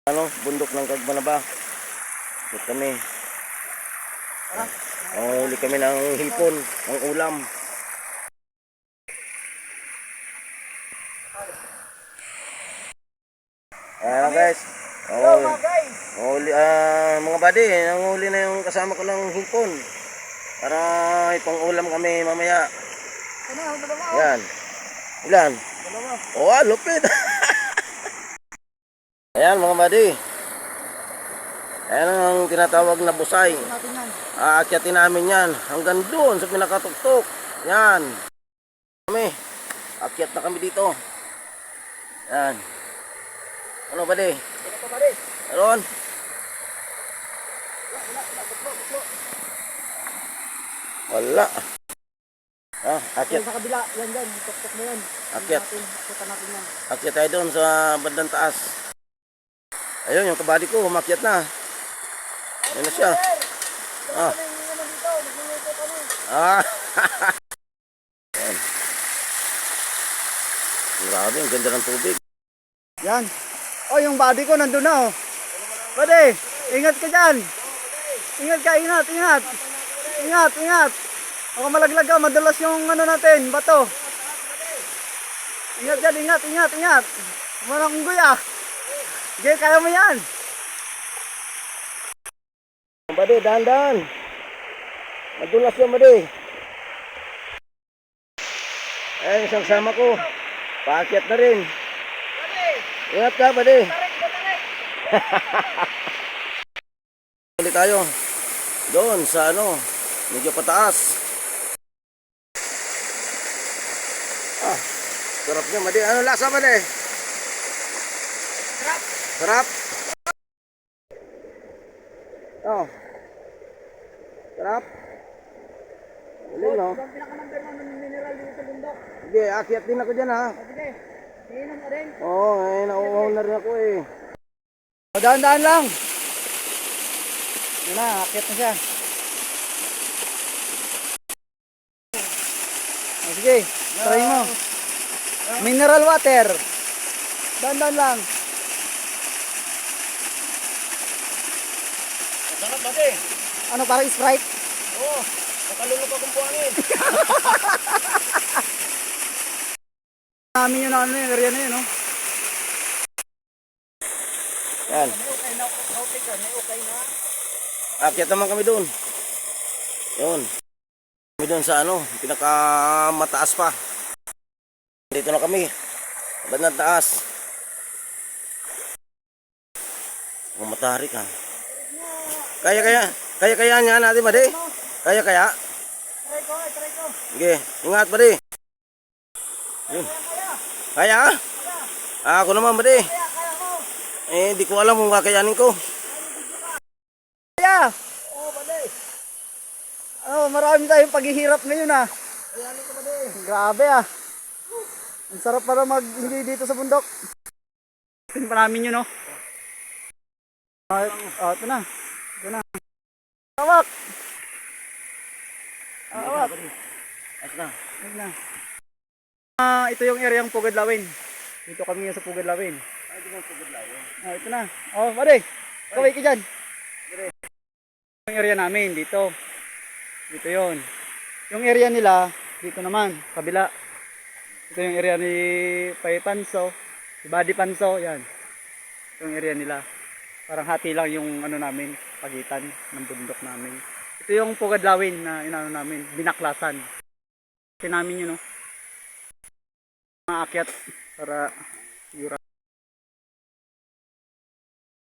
Bundok ng Kagbanaba. Dito kami. Huli kami ng hipon, ng ulam. Ayan guys. Mga buddy, nanghuli na yung kasama ko ng hipon. Para ipang ulam kami mamaya. Yan. Ilan? Oh, lupit. Ayan mga buddy. Ayan ang tinatawag na busay. Aakyatin namin yan hanggang doon sa pinakatuktok. Yan. Akyat na kami dito. Yan. Ano buddy? Meron? Wala. Akyat. Sa kabila, yan dyan, tuktok na yan. Akyat. Akyatan natin yan. Akyat tayo doon sa bandang taas. Ayun, yung kabady ko, umakyat na. Ayun na siya. Ayan. Grabe, ang ganda ng tubig. Yan. Oh, yung body ko nandun na oh. Buddy, ingat ka dyan. Ingat ka, ingat. Ingat. Baka malaglag ka, madalas yung ano natin, bato. Ingat dyan, ingat. Marang guya. Okay, kaya mo yan. Buddy, dahan-dahan. Madulas yung buddy. Ayan, isang sama ko. Paakyat na rin. Ingat ka, buddy. Ulit tayo. Doon sa medyo pataas. Sarap niya, buddy. Ano lasa, buddy? Sarap. Oh. Sarap. Galing, no? Ang pinakamandar ng mineral dito sa bundok. Sige, akyat din ako dyan, ha? Sige, iinom ka rin. Oo, ngayon nauuhaw na rin ako, eh. Dahan-dahan lang. Yun na, akyat na siya. Sige, try mo. Mineral water. Dahan-dahan lang. Sarap, buddy. Ano, parang Sprite? Oo, nakalulog akong buhangin. Namin yun na yung area na yun, no? Yan. Akyat naman kami doon. Yun. Kami doon sa pinakamataas pa. Dito na kami. Bandang taas. Matahari ka. Kaya niya natin, buddy. Kaya. Try ko. Sige, ingat, buddy. Yun. Kaya? Ako naman, buddy. Di ko alam kung kakayanin ko. Kaya! Oo, buddy. Marami tayong paghihirap ngayon, Kayanin ko, buddy. Grabe, Ang sarap para mag-enjoy dito sa bundok. Tingnan pa namin yun, no? Ito na. Awak! Ayos na. Ito yung area ng Pugadlawin. Dito kami sa Pugadlawin. Ito yung Pugadlawin. Ito na. Buddy. Kaway ka dyan. Yung area namin, dito. Dito yon. Yung area nila, dito naman, kabila. Ito yung area ni Pai Panso, si Buddy Panso, yan. Ito yung area nila. Parang hati lang yung namin, pagitan ng bundok namin. Ito yung Pugadlawin na namin, binaklasan. Kasi namin yun, Maakyat para